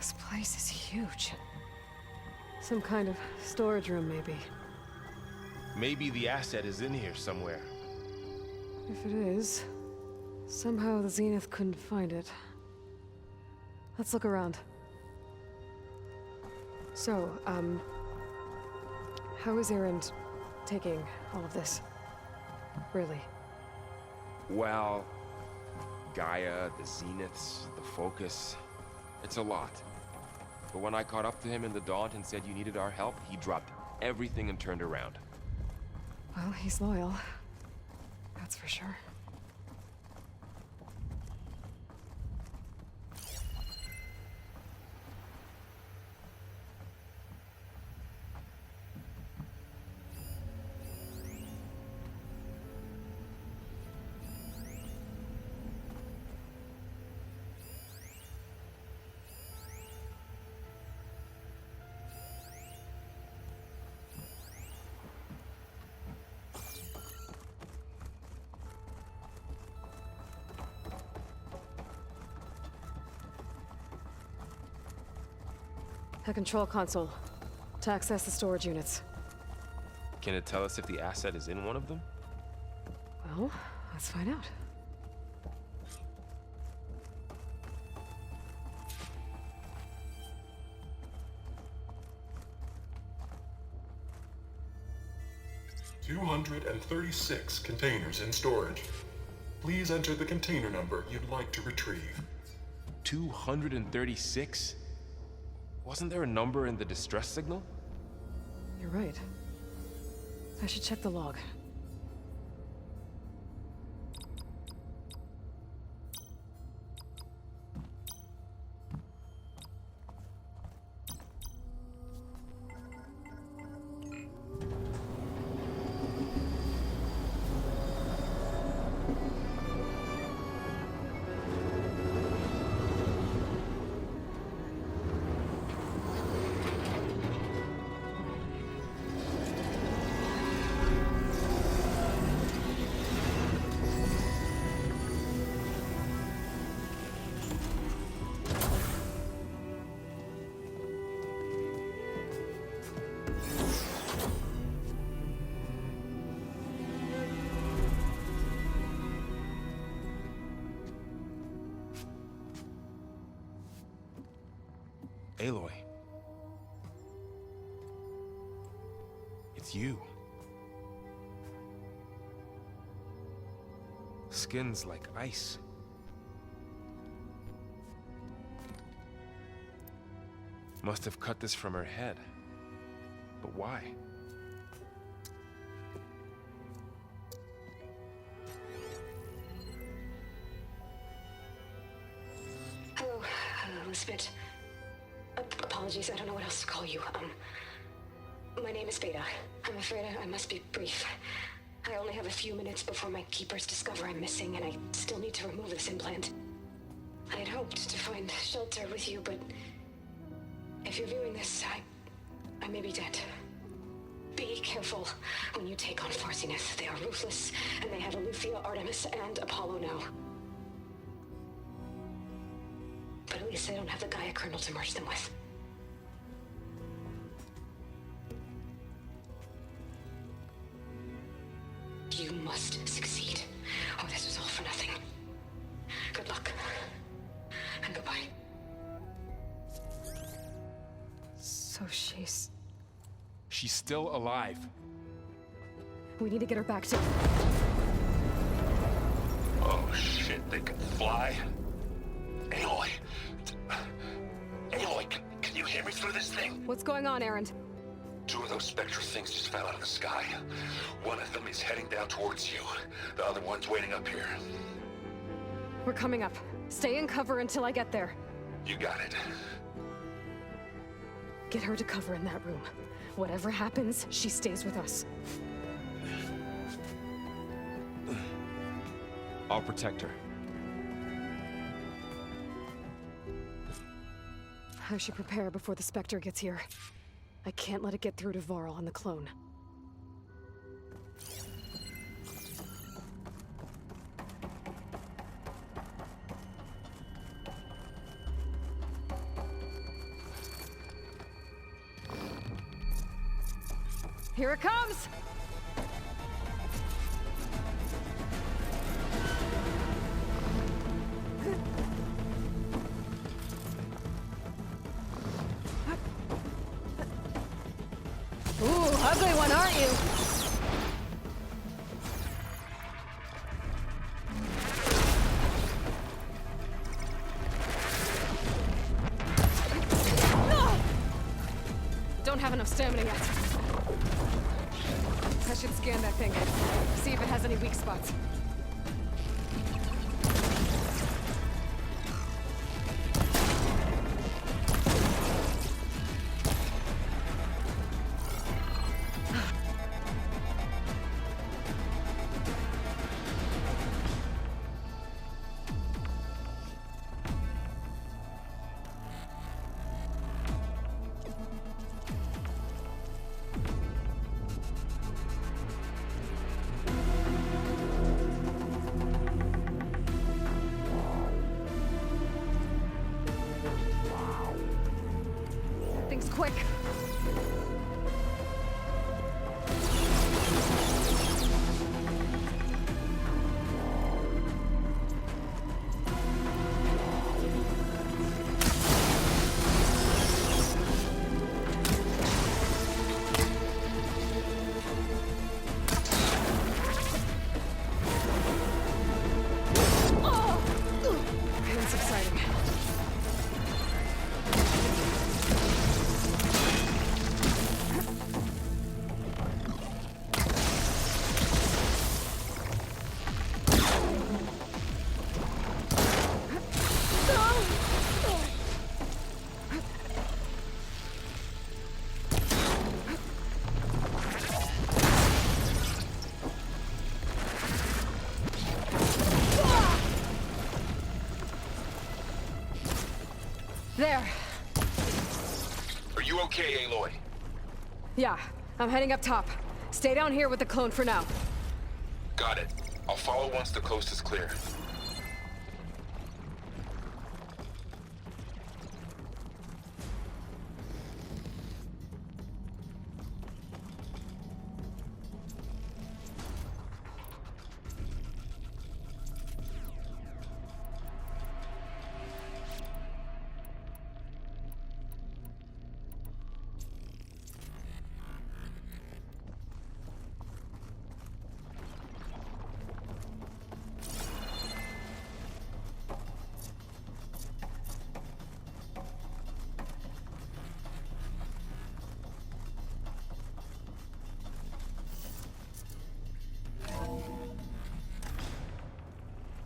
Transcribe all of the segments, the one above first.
This place is huge. Some kind of storage room, maybe. Maybe the asset is in here somewhere. If it is, somehow the Zenith couldn't find it. Let's look around. So, how is Erend taking all of this? Really? Well, Gaia, the Zeniths, the Focus, it's a lot. But when I caught up to him in the Daunt and said you needed our help, he dropped everything and turned around. Well, he's loyal. That's for sure. A control console to access the storage units. Can it tell us if the asset is in one of them? Well, let's find out. "236 containers in storage. Please enter the container number you'd like to retrieve." 236? Wasn't there a number in the distress signal? You're right. I should check the log. Aloy. It's you. Skin's like ice. Must have cut this from her head. But why? Hello, Elizabeth. Apologies, I don't know what else to call you. My name is Beta. I'm afraid I must be brief. I only have a few minutes before my keepers discover I'm missing, and I still need to remove this implant. I had hoped to find shelter with you, but if you're viewing this, I may be dead. Be careful when you take on Far Zenith. They are ruthless, and they have Aletheia, Artemis, and Apollo now. But at least they don't have the Gaia kernel to merge them with. You must succeed, or this was all for nothing. Good luck. And goodbye. So she's... She's still alive. We need to get her back to... Oh shit, they can fly? Aloy! Aloy, can you hear me through this thing? What's going on, Erend? Two of those spectral things just fell out of the sky. One of them is heading down towards you. The other one's waiting up here. We're coming up. Stay in cover until I get there. You got it. Get her to cover in that room. Whatever happens, she stays with us. I'll protect her. I should prepare before the Spectre gets here. I can't let it get through to Varl and the clone. Here it comes! Ooh, ugly one, aren't you? No! Don't have enough stamina yet. I should scan that thing. See if it has any weak spots. Things quick. Pain subsiding. There. Are you okay, Aloy? Yeah, I'm heading up top. Stay down here with the clone for now. Got it. I'll follow once the coast is clear.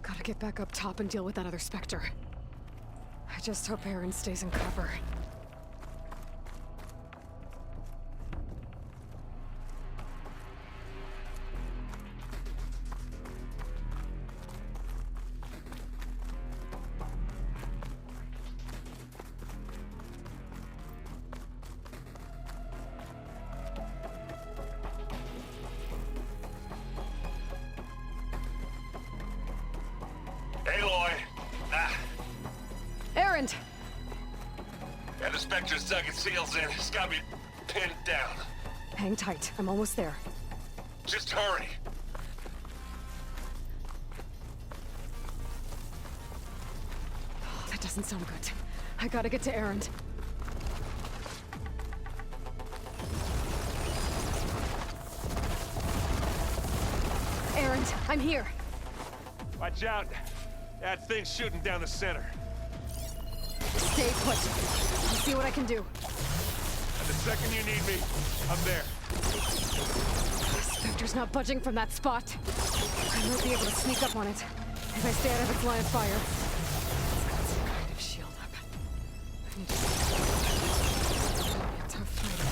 Gotta get back up top and deal with that other Spectre. I just hope Aaron stays in cover. Aloy! Erend! Yeah, the Spectre's dug its heels in. It's got me pinned down. Hang tight, I'm almost there. Just hurry. Oh, that doesn't sound good. I gotta get to Erend. Erend, I'm here. Watch out. That thing's shooting down the center. Stay put. I'll see what I can do. And the second you need me, I'm there. Spectre's not budging from that spot. I might be able to sneak up on it if I stay out of its line of fire. It's got some kind of shield up. I need to see. It'll be a tough fight.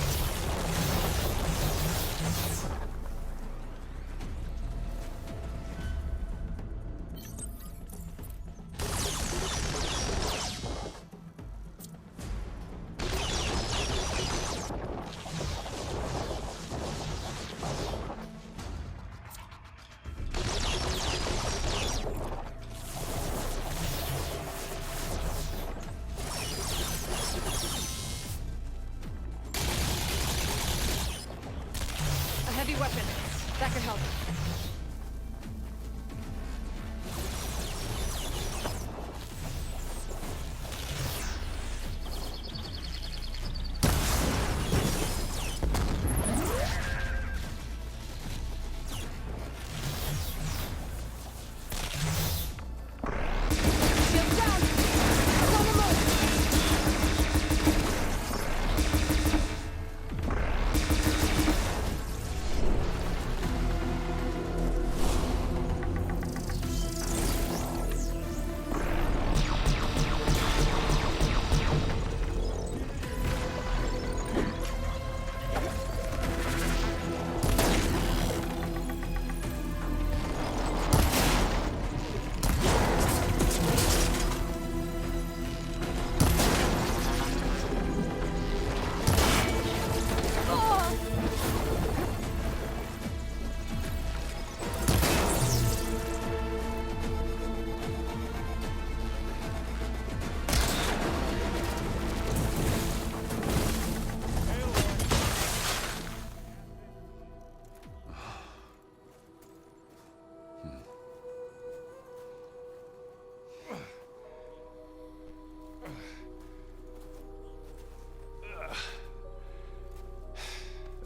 heavy weapon. That could help. Shields down! It's on the move!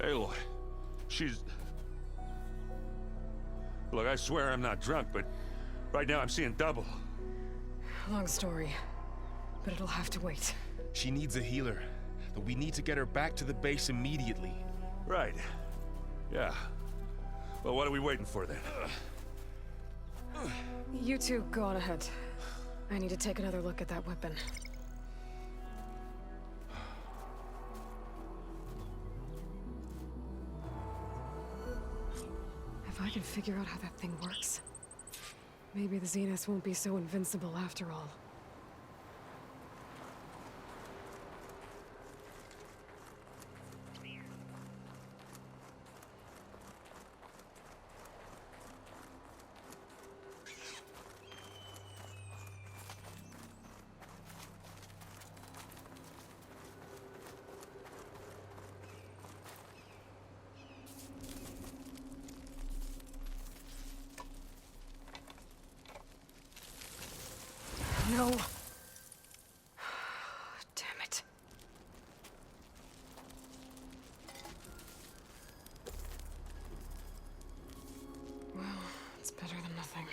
Aloy, she's... Look, I swear I'm not drunk, but right now I'm seeing double. Long story, but it'll have to wait. She needs a healer. But we need to get her back to the base immediately. Right. Yeah. Well, what are we waiting for then? You two go on ahead. I need to take another look at that weapon. If I can figure out how that thing works, maybe the Zeniths won't be so invincible after all. No. Damn it. Well, it's better than nothing.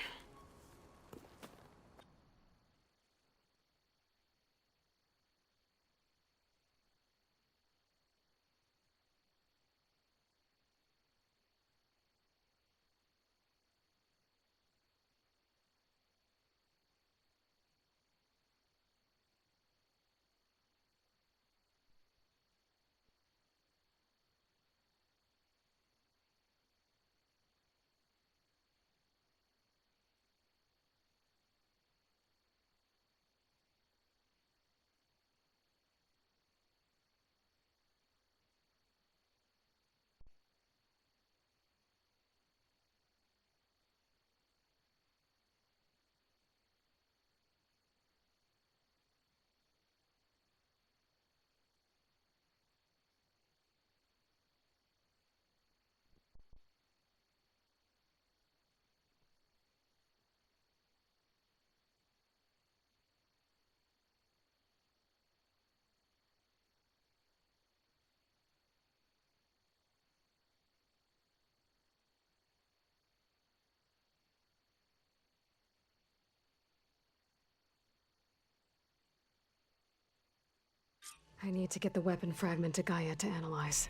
I need to get the weapon fragment to Gaia to analyze.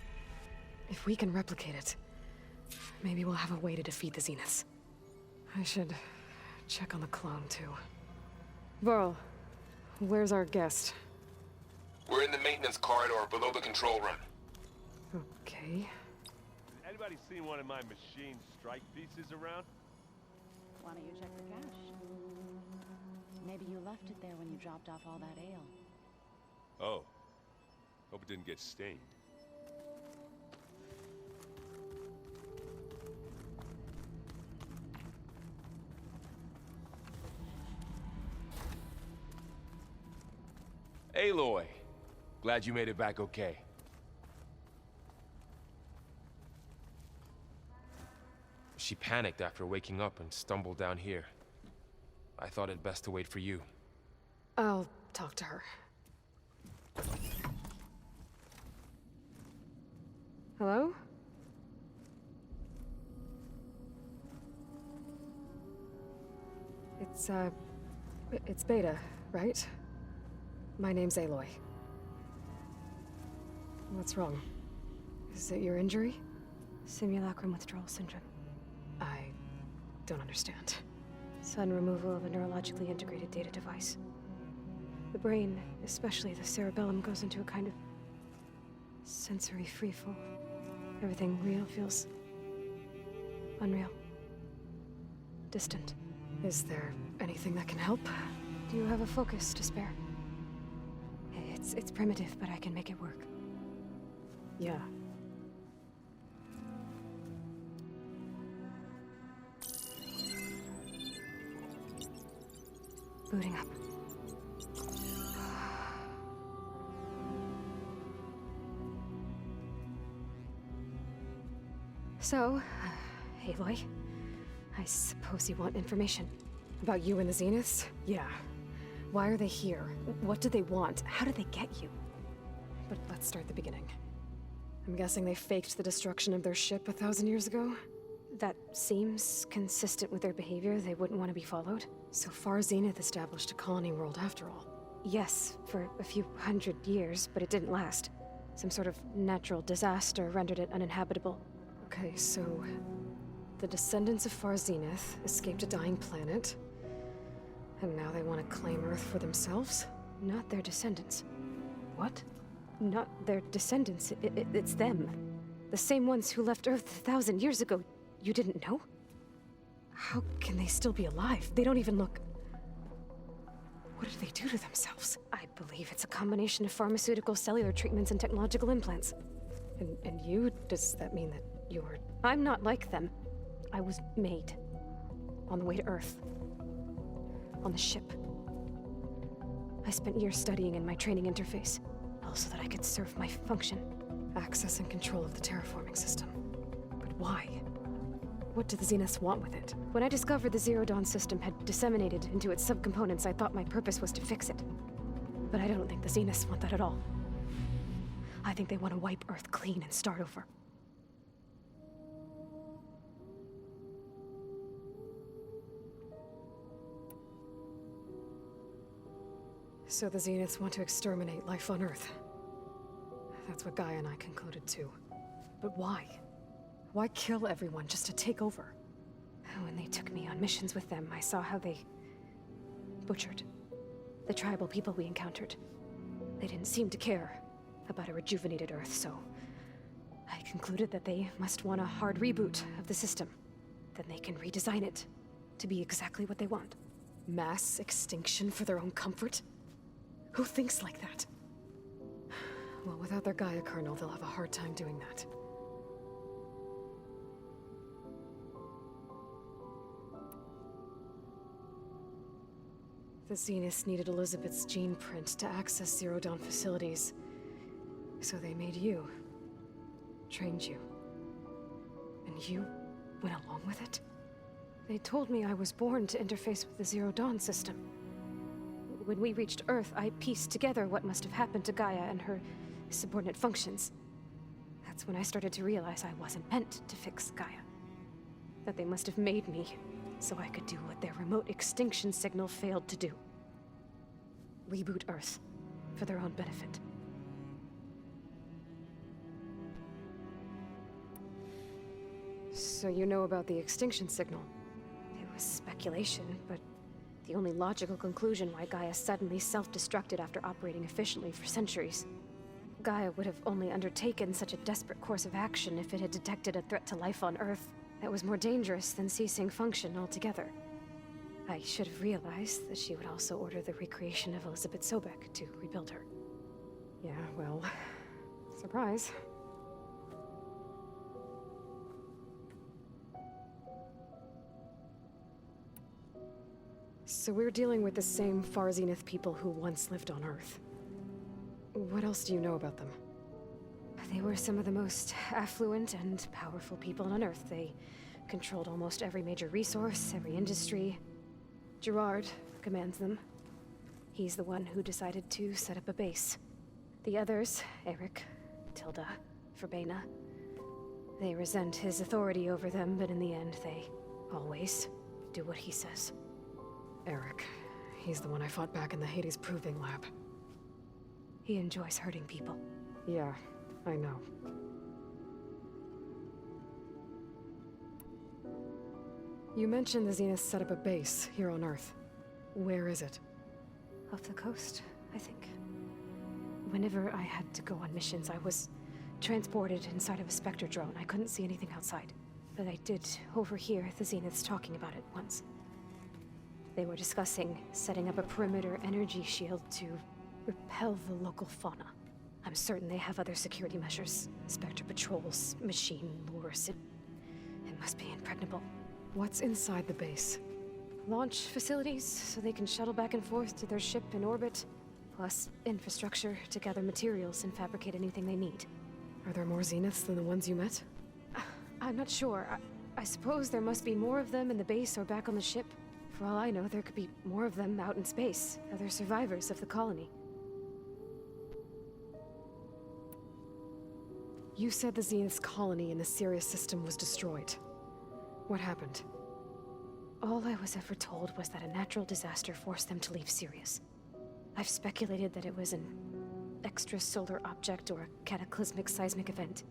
If we can replicate it, maybe we'll have a way to defeat the Zeniths. I should check on the clone, too. Varl, where's our guest? We're in the maintenance corridor below the control room. Okay. Anybody seen one of my machine strike pieces around? Why don't you check the cache? Maybe you left it there when you dropped off all that ale. Oh. Hope it didn't get stained. Aloy, glad you made it back okay. She panicked after waking up and stumbled down here. I thought it best to wait for you. I'll talk to her. Hello? It's Beta, right? My name's Aloy. What's wrong? Is it your injury? Simulacrum withdrawal syndrome. I don't understand. Sudden removal of a neurologically integrated data device. The brain, especially the cerebellum, goes into a kind of sensory freefall. Everything real feels unreal. Distant. Is there anything that can help? Do you have a focus to spare? It's primitive, but I can make it work. Yeah. Booting up. So, Aloy, I suppose you want information. About you and the Zeniths? Yeah. Why are they here? What do they want? How did they get you? But let's start at the beginning. I'm guessing they faked the destruction of their ship 1,000 years ago? That seems consistent with their behavior. They wouldn't want to be followed. So far, Zenith established a colony world after all. Yes, for a few hundred years, but it didn't last. Some sort of natural disaster rendered it uninhabitable. Okay, so the descendants of Far Zenith escaped a dying planet, and now they want to claim Earth for themselves? Not their descendants. What? Not their descendants. It's them. The same ones who left Earth 1,000 years ago. You didn't know? How can they still be alive? They don't even look... What did they do to themselves? I believe it's a combination of pharmaceutical, cellular treatments, and technological implants. And you? Does that mean that you're... I'm not like them. I was made. On the way to Earth. On the ship. I spent years studying in my training interface, so that I could serve my function. Access and control of the terraforming system. But why? What do the Zeniths want with it? When I discovered the Zero Dawn system had disseminated into its subcomponents, I thought my purpose was to fix it. But I don't think the Zeniths want that at all. I think they want to wipe Earth clean and start over. So the Zeniths want to exterminate life on Earth. That's what Gaia and I concluded too. But why? Why kill everyone just to take over? When they took me on missions with them, I saw how they butchered the tribal people we encountered. They didn't seem to care about a rejuvenated Earth, so I concluded that they must want a hard reboot of the system. Then they can redesign it to be exactly what they want. Mass extinction for their own comfort? Who thinks like that? Well, without their Gaia kernel, they'll have a hard time doing that. The Zeniths needed Elizabeth's gene print to access Zero Dawn facilities. So they made you. Trained you. And you went along with it? They told me I was born to interface with the Zero Dawn system. When we reached Earth, I pieced together what must have happened to Gaia and her subordinate functions. That's when I started to realize I wasn't meant to fix Gaia. That they must have made me so I could do what their remote extinction signal failed to do. Reboot Earth for their own benefit. So you know about the extinction signal? It was speculation, but the only logical conclusion why Gaia suddenly self-destructed after operating efficiently for centuries. Gaia would have only undertaken such a desperate course of action if it had detected a threat to life on Earth that was more dangerous than ceasing function altogether. I should have realized that she would also order the recreation of Elizabeth Sobek to rebuild her. Yeah, well, surprise. So we're dealing with the same Far Zenith people who once lived on Earth. What else do you know about them? They were some of the most affluent and powerful people on Earth. They controlled almost every major resource, every industry. Gerard commands them. He's the one who decided to set up a base. The others, Eric, Tilda, Verbena, they resent his authority over them, but in the end, they always do what he says. Eric. He's the one I fought back in the Hades Proving Lab. He enjoys hurting people. Yeah, I know. You mentioned the Zenith set up a base here on Earth. Where is it? Off the coast, I think. Whenever I had to go on missions, I was transported inside of a Spectre drone. I couldn't see anything outside. But I did overhear the Zeniths talking about it once. They were discussing setting up a perimeter energy shield to repel the local fauna. I'm certain they have other security measures. Spectre patrols, machine lures. It must be impregnable. What's inside the base? Launch facilities, so they can shuttle back and forth to their ship in orbit. Plus, infrastructure to gather materials and fabricate anything they need. Are there more Zeniths than the ones you met? I'm not sure. I suppose there must be more of them in the base or back on the ship. For all I know, there could be more of them out in space. Other survivors of the colony. You said the Zenith's colony in the Sirius system was destroyed. What happened? All I was ever told was that a natural disaster forced them to leave Sirius. I've speculated that it was an extrasolar object or a cataclysmic seismic event.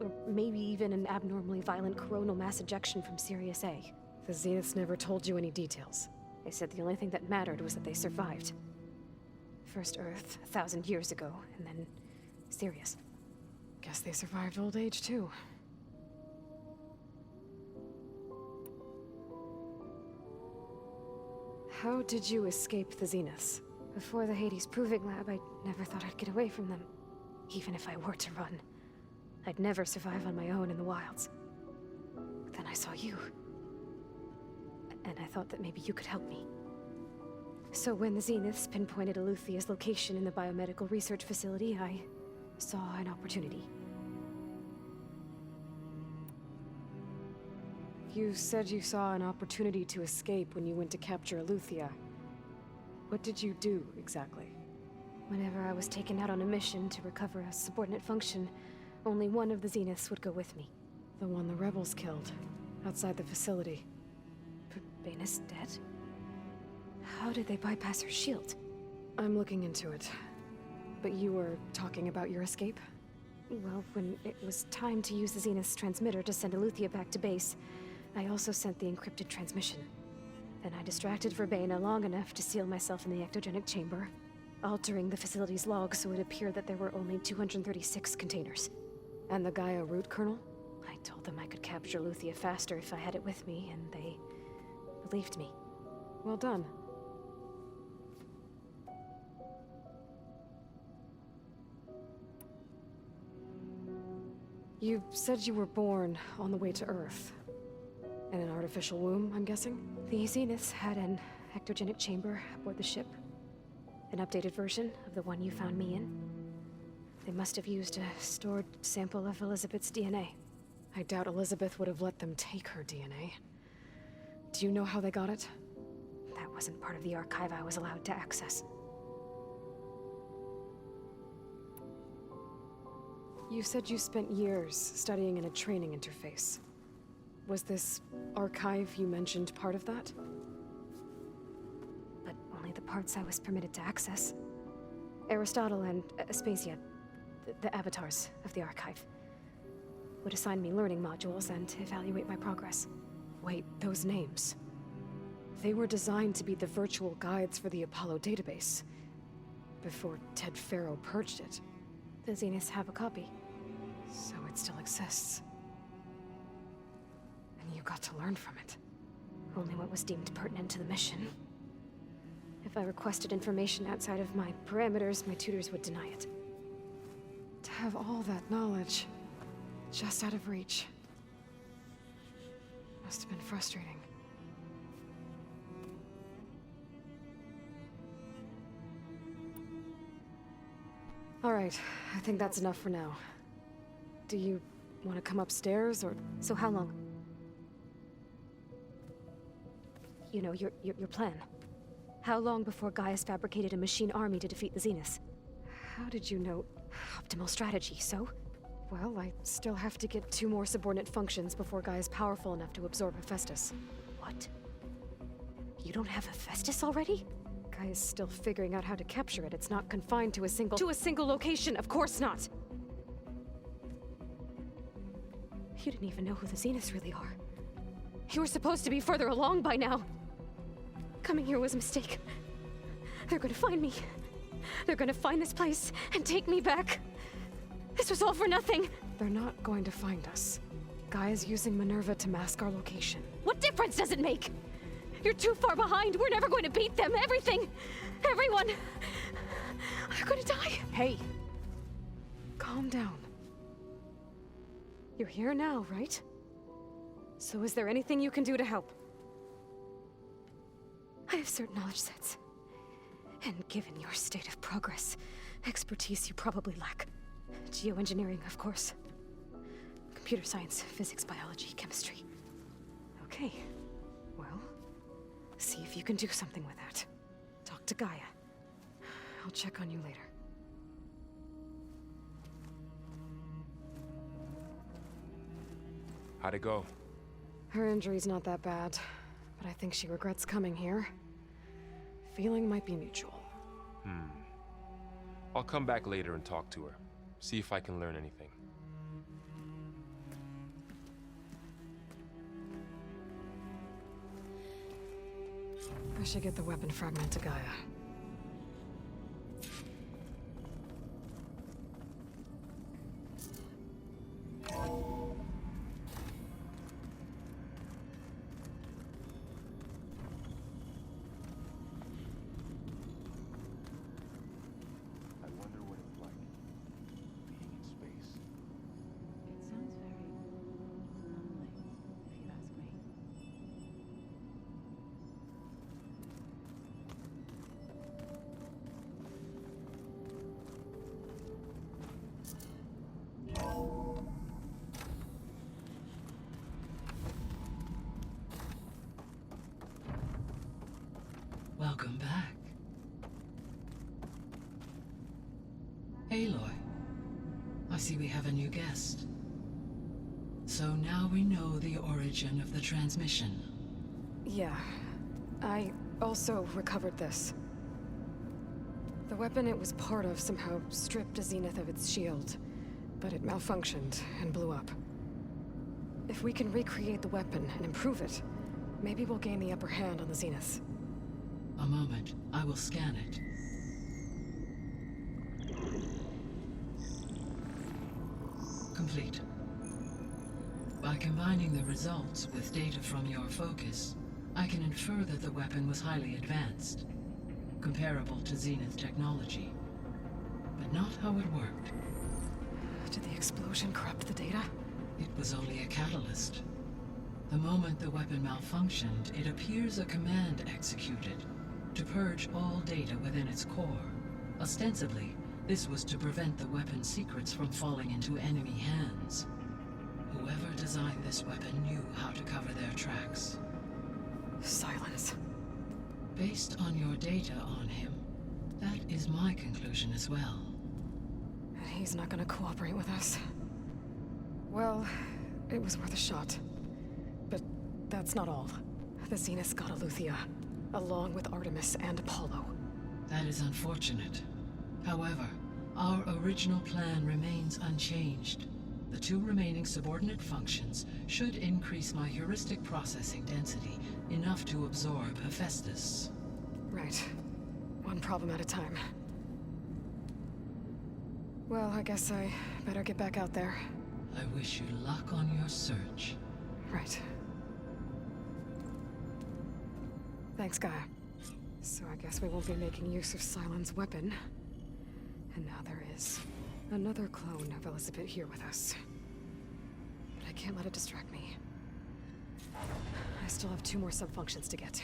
Or maybe even an abnormally violent coronal mass ejection from Sirius A. The Zeniths never told you any details. They said the only thing that mattered was that they survived. First Earth, 1,000 years ago, and then Sirius. Guess they survived old age, too. How did you escape the Zeniths? Before the Hades Proving Lab, I never thought I'd get away from them. Even if I were to run. I'd never survive on my own in the wilds. But then I saw you. And I thought that maybe you could help me. So when the Zeniths pinpointed Eluthia's location in the biomedical research facility, I saw an opportunity. You said you saw an opportunity to escape when you went to capture Eluthia. What did you do, exactly? Whenever I was taken out on a mission to recover a subordinate function, only one of the Zeniths would go with me. The one the rebels killed, outside the facility. Verbena's dead? How did they bypass her shield? I'm looking into it. But you were talking about your escape? Well, when it was time to use the Zenith's transmitter to send Eluthia back to base, I also sent the encrypted transmission. Then I distracted Verbena long enough to seal myself in the ectogenic chamber, altering the facility's log so it appeared that there were only 236 containers. And the Gaia root kernel? I told them I could capture Eluthia faster if I had it with me, and they believed me. Well done. You said you were born on the way to Earth. In an artificial womb, I'm guessing? The Zeniths had an ectogenic chamber aboard the ship. An updated version of the one you found me in. They must have used a stored sample of Elizabeth's DNA. I doubt Elizabeth would have let them take her DNA. Do you know how they got it? That wasn't part of the archive I was allowed to access. You said you spent years studying in a training interface. Was this archive you mentioned part of that? But only the parts I was permitted to access. Aristotle and Aspasia, the avatars of the archive, would assign me learning modules and evaluate my progress. Wait, those names. They were designed to be the virtual guides for the Apollo database. Before Ted Faro purged it. The Zeniths have a copy. So it still exists. And you got to learn from it. Only what was deemed pertinent to the mission. If I requested information outside of my parameters, my tutors would deny it. To have all that knowledge, just out of reach. Must have been frustrating. All right, I think that's enough for now. Do you want to come upstairs, or... So how long? you know, your plan. How long before Gaia's fabricated a machine army to defeat the Zeniths? How did you know? Optimal strategy, so? Well, I still have to get 2 more subordinate functions before Gaia's powerful enough to absorb Hephaestus. What? You don't have Hephaestus already? Gaia's still figuring out how to capture it. It's not confined to a single location, of course not! You didn't even know who the Zeniths really are. You were supposed to be further along by now. Coming here was a mistake. They're gonna find me. They're gonna find this place and take me back. This was all for nothing. They're not going to find us. Gaia's using Minerva to mask our location. What difference does it make? You're too far behind. We're never going to beat them. Everything, everyone, they're gonna die. Hey, calm down. You're here now, right? So is there anything you can do to help? I have certain knowledge sets. And given your state of progress, expertise you probably lack. Geoengineering, of course. Computer science, physics, biology, chemistry. Okay. Well, see if you can do something with that. Talk to Gaia. I'll check on you later. How'd it go? Her injury's not that bad, but I think she regrets coming here. Feeling might be mutual. I'll come back later and talk to her. See if I can learn anything. I should get the weapon fragment to Gaia. I wonder what it's like being in space. It sounds very lonely, if you ask me. Welcome back. Aloy, I see we have a new guest. So now we know the origin of the transmission. Yeah. I also recovered this. The weapon it was part of somehow stripped a Zenith of its shield, but it malfunctioned and blew up. If we can recreate the weapon and improve it, maybe we'll gain the upper hand on the Zeniths. A moment, I will scan it. Complete. By combining the results with data from your focus, I can infer that the weapon was highly advanced, comparable to Zenith technology, but not how it worked. Did the explosion corrupt the data? It was only a catalyst. The moment the weapon malfunctioned, it appears a command executed to purge all data within its core. Ostensibly, this was to prevent the weapon's secrets from falling into enemy hands. Whoever designed this weapon knew how to cover their tracks. Silence. Based on your data on him, that is my conclusion as well. He's not gonna cooperate with us. Well, it was worth a shot. But that's not all. The Zeniths got Eleuthia, along with Artemis and Apollo. That is unfortunate. However, our original plan remains unchanged. The 2 remaining subordinate functions should increase my heuristic processing density enough to absorb Hephaestus. Right. One problem at a time. Well, I guess I better get back out there. I wish you luck on your search. Right. Thanks, Gaia. So I guess we won't be making use of Cylon's weapon. And now there is another clone of Elizabeth here with us. But I can't let it distract me. I still have 2 more sub-functions to get.